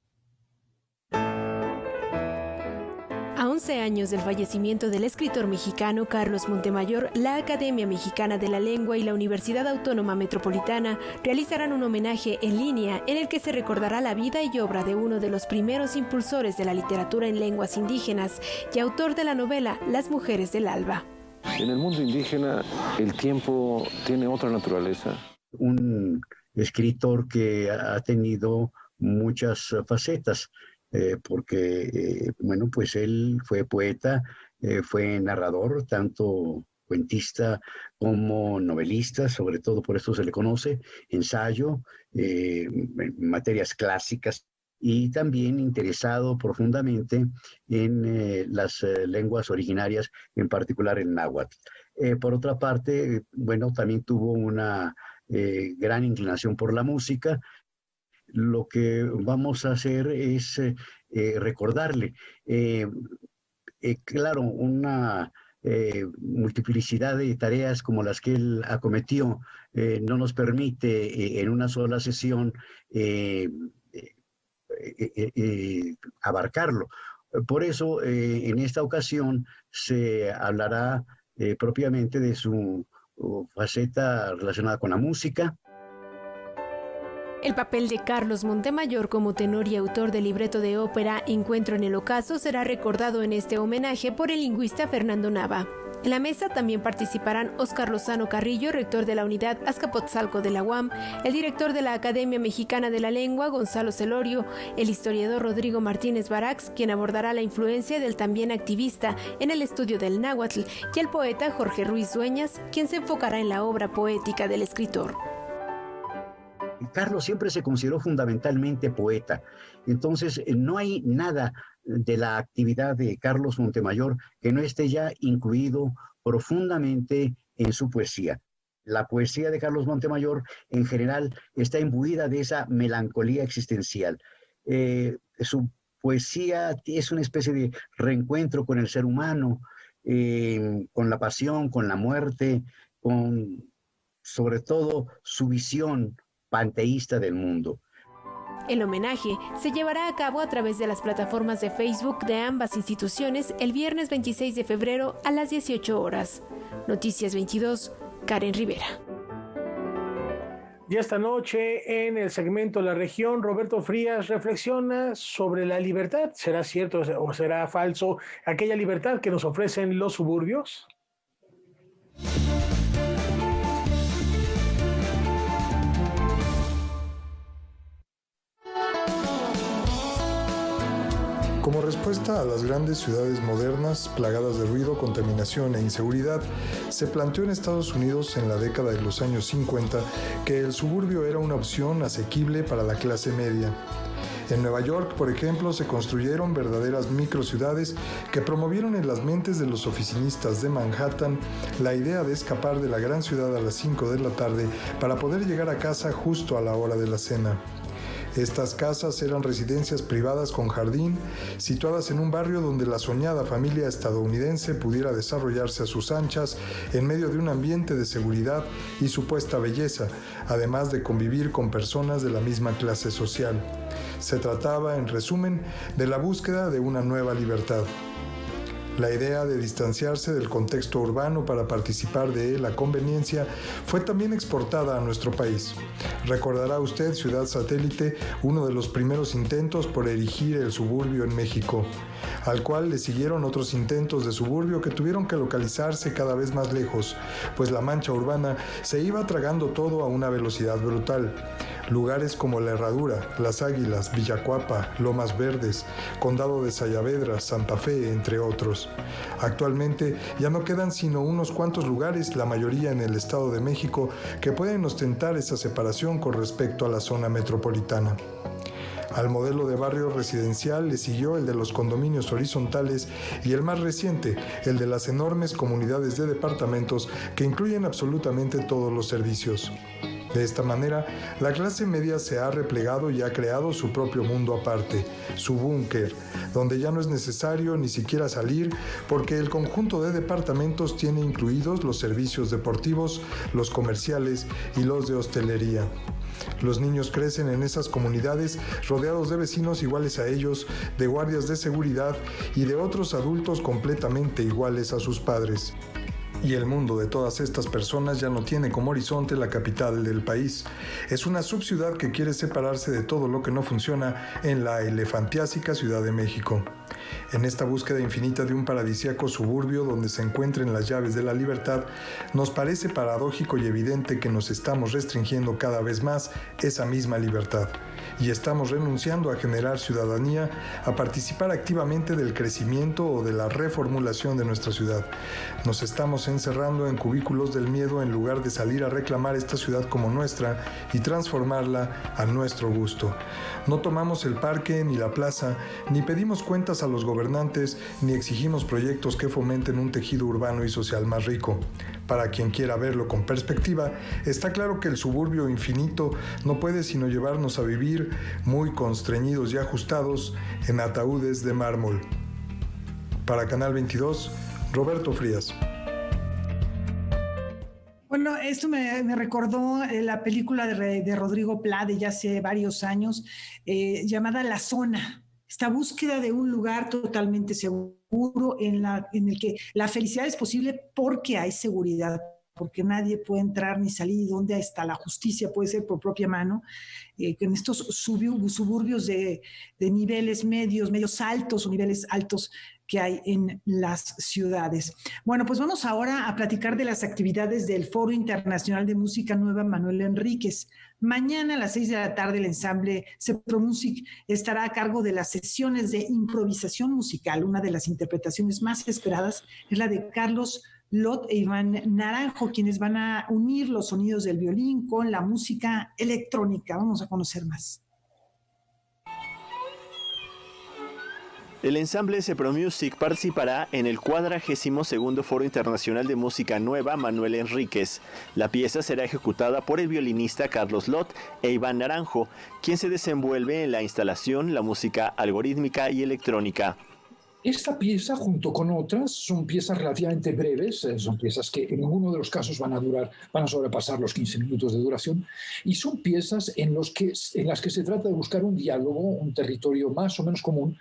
S4: A 11 años del fallecimiento del escritor mexicano Carlos Montemayor, la Academia Mexicana de la Lengua y la Universidad Autónoma Metropolitana realizarán un homenaje en línea en el que se recordará la vida y obra de uno de los primeros impulsores de la literatura en lenguas indígenas y autor de la novela Las Mujeres del Alba.
S6: En el mundo indígena el tiempo tiene otra naturaleza.
S7: Un escritor que ha tenido muchas facetas. Porque, bueno, pues él fue poeta, fue narrador, tanto cuentista como novelista, sobre todo por esto se le conoce, ensayo, materias clásicas, y también interesado profundamente en las lenguas originarias, en particular el náhuatl. Por otra parte, bueno, también tuvo una gran inclinación por la música. Lo que vamos a hacer es recordarle. Claro, una multiplicidad de tareas como las que él acometió no nos permite en una sola sesión abarcarlo. Por eso, en esta ocasión se hablará propiamente de su faceta relacionada con la música.
S4: El papel de Carlos Montemayor como tenor y autor del libreto de ópera Encuentro en el Ocaso será recordado en este homenaje por el lingüista Fernando Nava. En la mesa también participarán Óscar Lozano Carrillo, rector de la Unidad Azcapotzalco de la UAM, el director de la Academia Mexicana de la Lengua, Gonzalo Celorio, el historiador Rodrigo Martínez Barax, quien abordará la influencia del también activista en el estudio del náhuatl, y el poeta Jorge Ruiz Dueñas, quien se enfocará en la obra poética del escritor.
S7: Carlos siempre se consideró fundamentalmente poeta. Entonces, no hay nada de la actividad de Carlos Montemayor que no esté ya incluido profundamente en su poesía. La poesía de Carlos Montemayor, en general, está imbuida de esa melancolía existencial. Su poesía es una especie de reencuentro con el ser humano, con la pasión, con la muerte, con, sobre todo, su visión panteísta del mundo.
S4: El homenaje se llevará a cabo a través de las plataformas de Facebook de ambas instituciones el viernes 26 de febrero a las 18 horas. Noticias 22, Karen Rivera.
S3: Y esta noche en el segmento La Región, Roberto Frías reflexiona sobre la libertad. ¿Será cierto o será falso aquella libertad que nos ofrecen los suburbios?
S8: Como respuesta a las grandes ciudades modernas, plagadas de ruido, contaminación e inseguridad, se planteó en Estados Unidos en la década de los años 50 que el suburbio era una opción asequible para la clase media. En Nueva York, por ejemplo, se construyeron verdaderas microciudades que promovieron en las mentes de los oficinistas de Manhattan la idea de escapar de la gran ciudad a las 5 de la tarde para poder llegar a casa justo a la hora de la cena. Estas casas eran residencias privadas con jardín, situadas en un barrio donde la soñada familia estadounidense pudiera desarrollarse a sus anchas en medio de un ambiente de seguridad y supuesta belleza, además de convivir con personas de la misma clase social. Se trataba, en resumen, de la búsqueda de una nueva libertad. La idea de distanciarse del contexto urbano para participar de él a conveniencia fue también exportada a nuestro país. Recordará usted Ciudad Satélite, uno de los primeros intentos por erigir el suburbio en México, al cual le siguieron otros intentos de suburbio que tuvieron que localizarse cada vez más lejos, pues la mancha urbana se iba tragando todo a una velocidad brutal. Lugares como La Herradura, Las Águilas, Villacuapa, Lomas Verdes, Condado de Sayavedra, Santa Fe, entre otros. Actualmente ya no quedan sino unos cuantos lugares, la mayoría en el Estado de México, que pueden ostentar esa separación con respecto a la zona metropolitana. Al modelo de barrio residencial le siguió el de los condominios horizontales y el más reciente, el de las enormes comunidades de departamentos que incluyen absolutamente todos los servicios. De esta manera, la clase media se ha replegado y ha creado su propio mundo aparte, su búnker, donde ya no es necesario ni siquiera salir porque el conjunto de departamentos tiene incluidos los servicios deportivos, los comerciales y los de hostelería. Los niños crecen en esas comunidades rodeados de vecinos iguales a ellos, de guardias de seguridad y de otros adultos completamente iguales a sus padres. Y el mundo de todas estas personas ya no tiene como horizonte la capital del país. Es una subciudad que quiere separarse de todo lo que no funciona en la elefantiásica Ciudad de México. En esta búsqueda infinita de un paradisíaco suburbio donde se encuentren las llaves de la libertad, nos parece paradójico y evidente que nos estamos restringiendo cada vez más esa misma libertad. Y estamos renunciando a generar ciudadanía, a participar activamente del crecimiento o de la reformulación de nuestra ciudad. Nos estamos encerrando en cubículos del miedo en lugar de salir a reclamar esta ciudad como nuestra y transformarla a nuestro gusto. No tomamos el parque ni la plaza, ni pedimos cuentas a los gobernantes, ni exigimos proyectos que fomenten un tejido urbano y social más rico. Para quien quiera verlo con perspectiva, está claro que el suburbio infinito no puede sino llevarnos a vivir muy constreñidos y ajustados en ataúdes de mármol. Para Canal 22, Roberto Frías.
S1: Bueno, esto me recordó la película de Rodrigo Pla de ya hace varios años, llamada La Zona. Esta búsqueda de un lugar totalmente seguro en el que la felicidad es posible porque hay seguridad, porque nadie puede entrar ni salir, donde está la justicia, puede ser por propia mano, en estos suburbios de niveles medios altos o niveles altos que hay en las ciudades. Bueno, pues vamos ahora a platicar de las actividades del Foro Internacional de Música Nueva Manuel Enríquez. Mañana a las 6 de la tarde el ensamble Cepromusic estará a cargo de las sesiones de improvisación musical. Una de las interpretaciones más esperadas es la de Carlos Lot e Iván Naranjo, quienes van a unir los sonidos del violín con la música electrónica. Vamos a conocer más.
S9: El ensamble Cepromusic participará en el 42º Foro Internacional de Música Nueva Manuel Enríquez. La pieza será ejecutada por el violinista Carlos Lot e Iván Naranjo, quien se desenvuelve en la instalación, la música algorítmica y electrónica.
S10: Esta pieza, junto con otras, son piezas relativamente breves, son piezas que en ninguno de los casos van a sobrepasar los 15 minutos de duración, y son piezas en las que se trata de buscar un diálogo, un territorio más o menos común,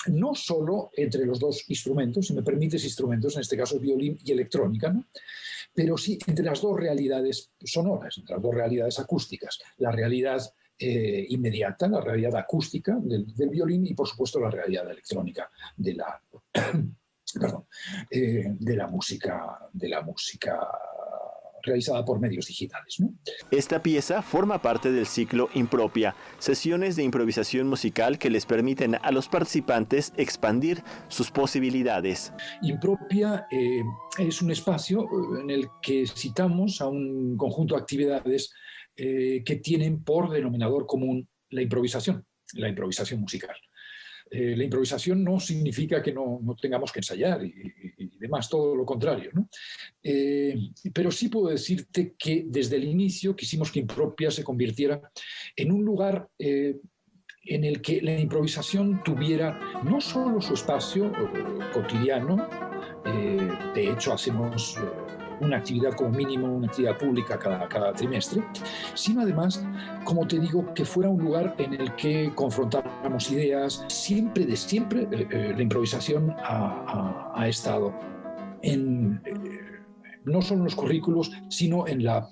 S10: no solo entre los dos instrumentos, si me permites instrumentos, en este caso violín y electrónica, ¿no? Pero sí entre las dos realidades sonoras, entre las dos realidades acústicas, la realidad inmediata, la realidad acústica del violín y por supuesto la realidad electrónica de la música realizada por medios digitales, ¿no?
S9: Esta pieza forma parte del ciclo Impropia, sesiones de improvisación musical que les permiten a los participantes expandir sus posibilidades.
S10: Impropia es un espacio en el que citamos a un conjunto de actividades que tienen por denominador común la improvisación musical. La improvisación no significa que no tengamos que ensayar y demás, todo lo contrario, ¿no? Pero sí puedo decirte que desde el inicio quisimos que Impropia se convirtiera en un lugar en el que la improvisación tuviera no solo su espacio cotidiano, de hecho hacemos una actividad como mínimo, una actividad pública cada trimestre, sino además, como te digo, que fuera un lugar en el que confrontáramos ideas. Siempre la improvisación ha estado no solo en los currículos, sino en la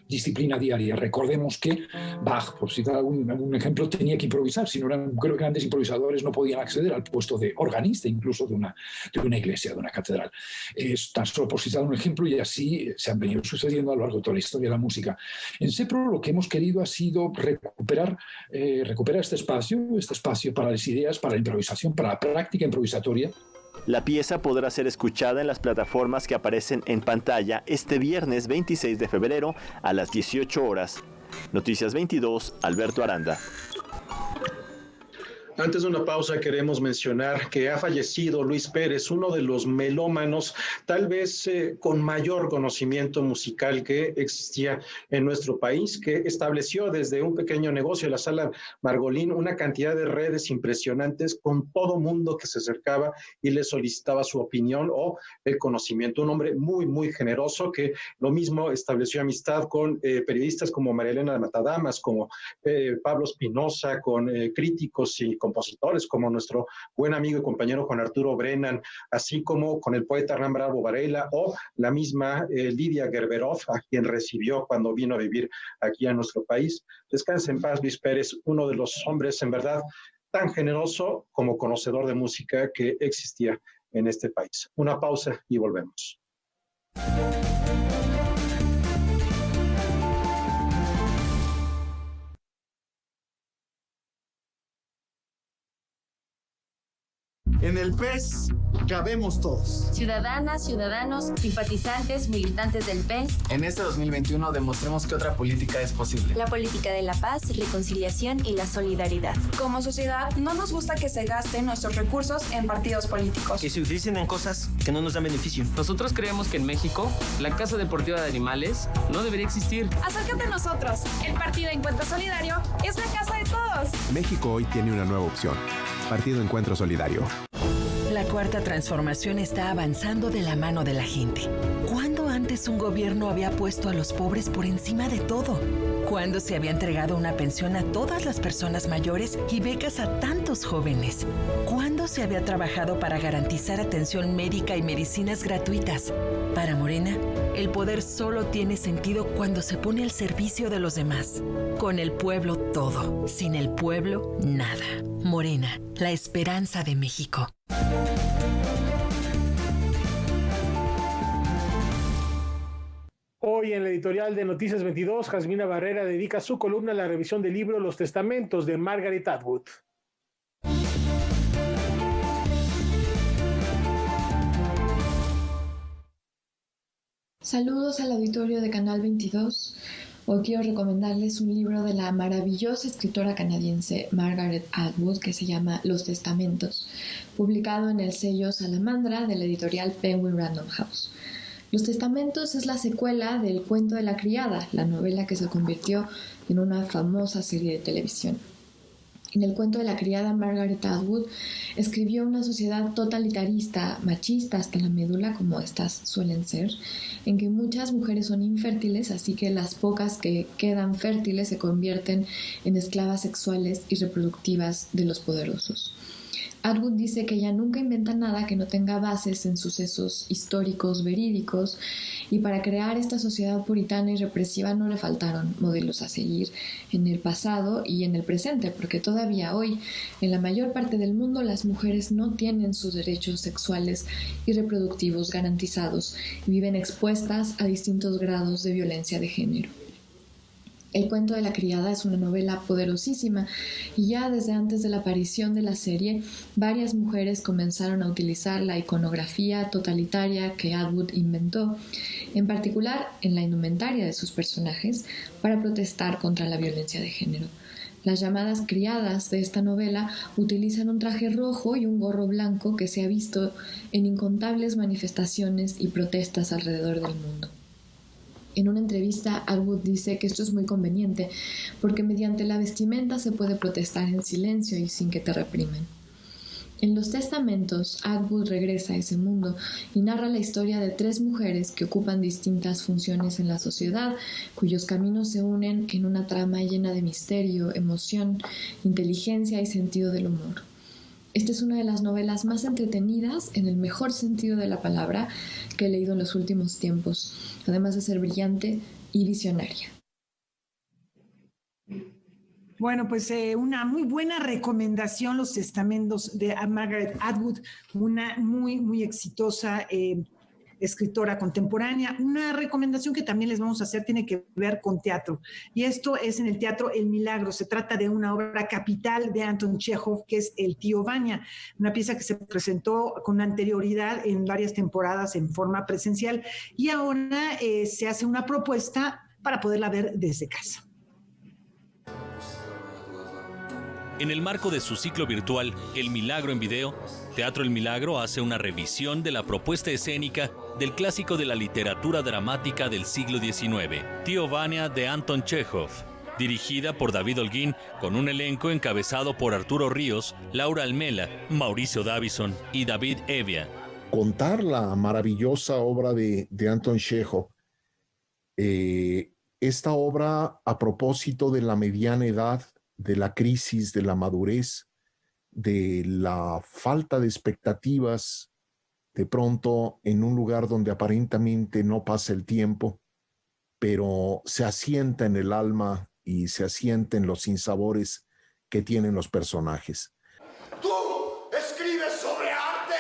S10: disciplina diaria. Recordemos que Bach, por citar algún ejemplo, tenía que improvisar. Si no eran grandes improvisadores, no podían acceder al puesto de organista, incluso de una iglesia, de una catedral. Es tan solo por citar un ejemplo, y así se han venido sucediendo a lo largo de toda la historia de la música. En CEPRO lo que hemos querido ha sido recuperar este espacio para las ideas, para la improvisación, para la práctica improvisatoria.
S9: La pieza podrá ser escuchada en las plataformas que aparecen en pantalla este viernes 26 de febrero a las 18 horas. Noticias 22, Alberto Aranda.
S2: Antes de una pausa queremos mencionar que ha fallecido Luis Pérez, uno de los melómanos tal vez con mayor conocimiento musical que existía en nuestro país, que estableció desde un pequeño negocio, la Sala Margolín, una cantidad de redes impresionantes con todo mundo que se acercaba y le solicitaba su opinión o el conocimiento. Un hombre muy, muy generoso que lo mismo estableció amistad con periodistas como María Elena Matadamas, como Pablo Espinosa, con críticos y compositores como nuestro buen amigo y compañero Juan Arturo Brennan, así como con el poeta Hernán Bravo Varela o la misma Lidia Gerberov, a quien recibió cuando vino a vivir aquí a nuestro país. Descanse en paz, Luis Pérez, uno de los hombres en verdad tan generoso como conocedor de música que existía en este país. Una pausa y volvemos.
S11: En el PES cabemos todos.
S5: Ciudadanas, ciudadanos, simpatizantes, militantes del PES.
S11: En este 2021 demostremos que otra política es posible.
S5: La política de la paz, reconciliación y la solidaridad.
S13: Como sociedad, no nos gusta que se gasten nuestros recursos en partidos políticos.
S14: Que se utilicen en cosas que no nos dan beneficio.
S15: Nosotros creemos que en México, la Casa Deportiva de Animales no debería existir.
S13: Acércate a nosotros. El Partido Encuentro Solidario es la casa de todos.
S16: México hoy tiene una nueva opción. Partido Encuentro Solidario.
S17: La cuarta transformación está avanzando de la mano de la gente. ¿Cuándo antes un gobierno había puesto a los pobres por encima de todo? ¿Cuándo se había entregado una pensión a todas las personas mayores y becas a tantos jóvenes? ¿Cuándo se había trabajado para garantizar atención médica y medicinas gratuitas? Para Morena, el poder solo tiene sentido cuando se pone al servicio de los demás. Con el pueblo todo, sin el pueblo nada. Morena, la esperanza de México.
S3: Hoy en la editorial de Noticias 22, Jasmina Barrera dedica su columna a la revisión del libro Los Testamentos de Margaret Atwood.
S18: Saludos al auditorio de Canal 22. Hoy quiero recomendarles un libro de la maravillosa escritora canadiense Margaret Atwood que se llama Los Testamentos, publicado en el sello Salamandra de la editorial Penguin Random House. Los Testamentos es la secuela del Cuento de la Criada, la novela que se convirtió en una famosa serie de televisión. En el Cuento de la Criada, Margaret Atwood escribió una sociedad totalitarista, machista hasta la médula, como estas suelen ser, en que muchas mujeres son infértiles, así que las pocas que quedan fértiles se convierten en esclavas sexuales y reproductivas de los poderosos. Atwood dice que ella nunca inventa nada que no tenga bases en sucesos históricos verídicos, y para crear esta sociedad puritana y represiva no le faltaron modelos a seguir en el pasado y en el presente, porque todavía hoy en la mayor parte del mundo las mujeres no tienen sus derechos sexuales y reproductivos garantizados y viven expuestas a distintos grados de violencia de género. El Cuento de la Criada es una novela poderosísima y ya desde antes de la aparición de la serie, varias mujeres comenzaron a utilizar la iconografía totalitaria que Atwood inventó, en particular en la indumentaria de sus personajes, para protestar contra la violencia de género. Las llamadas criadas de esta novela utilizan un traje rojo y un gorro blanco que se ha visto en incontables manifestaciones y protestas alrededor del mundo. En una entrevista, Atwood dice que esto es muy conveniente porque mediante la vestimenta se puede protestar en silencio y sin que te reprimen. En Los Testamentos, Atwood regresa a ese mundo y narra la historia de 3 mujeres que ocupan distintas funciones en la sociedad, cuyos caminos se unen en una trama llena de misterio, emoción, inteligencia y sentido del humor. Esta es una de las novelas más entretenidas, en el mejor sentido de la palabra, que he leído en los últimos tiempos, además de ser brillante y visionaria.
S1: Bueno, pues una muy buena recomendación, Los Testamentos de Margaret Atwood, una muy exitosa escritora contemporánea. Una recomendación que también les vamos a hacer tiene que ver con teatro, y esto es en el Teatro El Milagro. Se trata de una obra capital de Anton Chekhov, que es El Tío Vania, una pieza que se presentó con anterioridad en varias temporadas en forma presencial, y ahora se hace una propuesta para poderla ver desde casa.
S12: En el marco de su ciclo virtual El Milagro en Video, Teatro El Milagro hace una revisión de la propuesta escénica del clásico de la literatura dramática del siglo XIX, Tío Vania de Anton Chekhov, dirigida por David Holguín, con un elenco encabezado por Arturo Ríos, Laura Almela, Mauricio Davison y David Evia.
S19: Contar la maravillosa obra de Anton Chekhov, esta obra a propósito de la mediana edad, de la crisis, de la madurez, de la falta de expectativas, de pronto en un lugar donde aparentemente no pasa el tiempo, pero se asienta en el alma y se asienta en los sinsabores que tienen los personajes.
S20: Tú escribes sobre arte,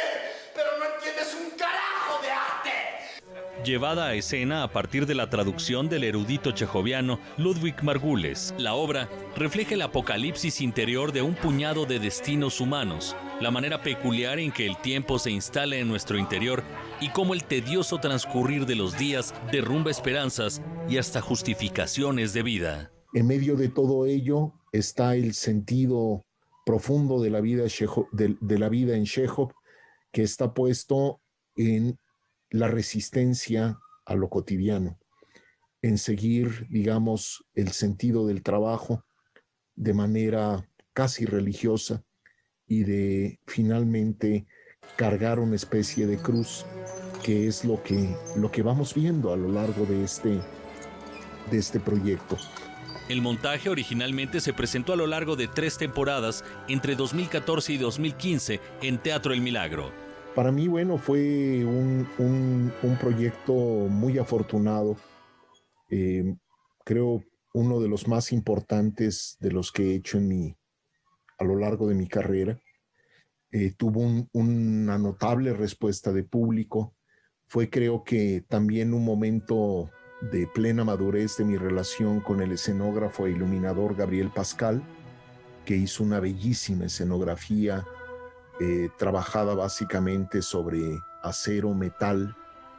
S20: pero no entiendes un carajo de arte.
S12: Llevada a escena a partir de la traducción del erudito chejoviano Ludwig Margules, la obra refleja el apocalipsis interior de un puñado de destinos humanos, la manera peculiar en que el tiempo se instala en nuestro interior y cómo el tedioso transcurrir de los días derrumba esperanzas y hasta justificaciones de vida.
S19: En medio de todo ello está el sentido profundo de la vida, de la vida en Chekhov, que está puesto en la resistencia a lo cotidiano, en seguir, digamos, el sentido del trabajo de manera casi religiosa y de finalmente cargar una especie de cruz, que es lo que vamos viendo a lo largo de este proyecto.
S12: El montaje originalmente se presentó a lo largo de 3 temporadas entre 2014 y 2015 en Teatro El Milagro.
S19: Para mí, bueno, fue un proyecto muy afortunado. Creo uno de los más importantes de los que he hecho a lo largo de mi carrera. Tuvo una notable respuesta de público. Fue, creo que, también un momento de plena madurez de mi relación con el escenógrafo e iluminador Gabriel Pascal, que hizo una bellísima escenografía trabajada básicamente sobre acero, metal,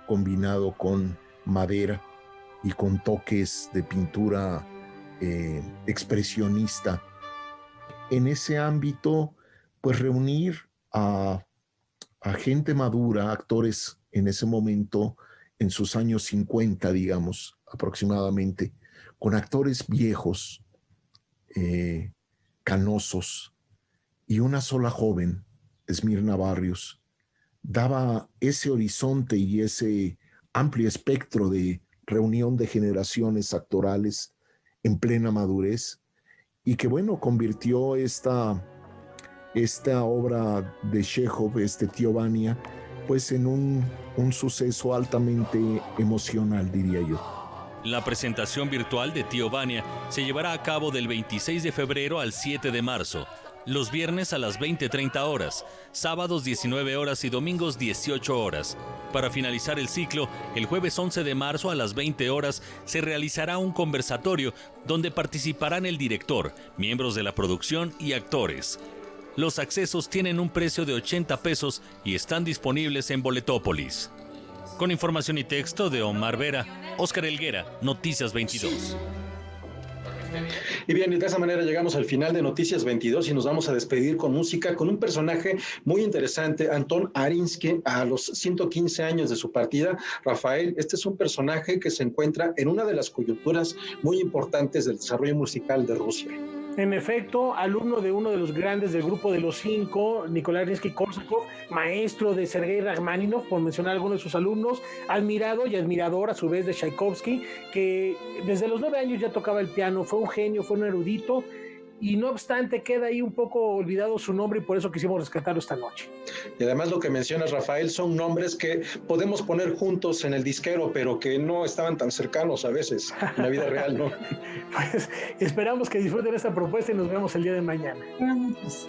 S19: combinado con madera y con toques de pintura expresionista. En ese ámbito, pues reunir a gente madura, actores en ese momento, en sus años 50, digamos, aproximadamente, con actores viejos, canosos, y una sola joven, Esmirna Barrios, daba ese horizonte y ese amplio espectro de reunión de generaciones actorales en plena madurez, y que, bueno, convirtió esta obra de Chekhov, Tío Vania, pues en un suceso altamente emocional, diría yo.
S12: La presentación virtual de Tío Vania se llevará a cabo del 26 de febrero al 7 de marzo, los viernes a las 20:30 horas, sábados 19 horas y domingos 18 horas. Para finalizar el ciclo, el jueves 11 de marzo a las 20 horas se realizará un conversatorio donde participarán el director, miembros de la producción y actores. Los accesos tienen un precio de 80 pesos y están disponibles en Boletópolis. Con información y texto de Omar Vera, Óscar Helguera, Noticias 22.
S2: Y bien, y de esa manera llegamos al final de Noticias 22 y nos vamos a despedir con música, con un personaje muy interesante, Anton Arinsky, a los 115 años de su partida. Rafael, este es un personaje que se encuentra en una de las coyunturas muy importantes del desarrollo musical de Rusia.
S3: En efecto, alumno de uno de los grandes del grupo de los 5, Nikolai Rimsky-Korsakov, maestro de Sergei Rachmaninoff, por mencionar algunos de sus alumnos, admirado y admirador a su vez de Tchaikovsky, que desde los 9 años ya tocaba el piano, fue un genio, fue un erudito, y no obstante queda ahí un poco olvidado su nombre y por eso quisimos rescatarlo esta noche.
S2: Y además lo que mencionas, Rafael, son nombres que podemos poner juntos en el disquero, pero que no estaban tan cercanos a veces en la vida real, ¿no?
S3: Pues esperamos que disfruten esta propuesta y nos vemos el día de mañana.
S1: Buenas noches.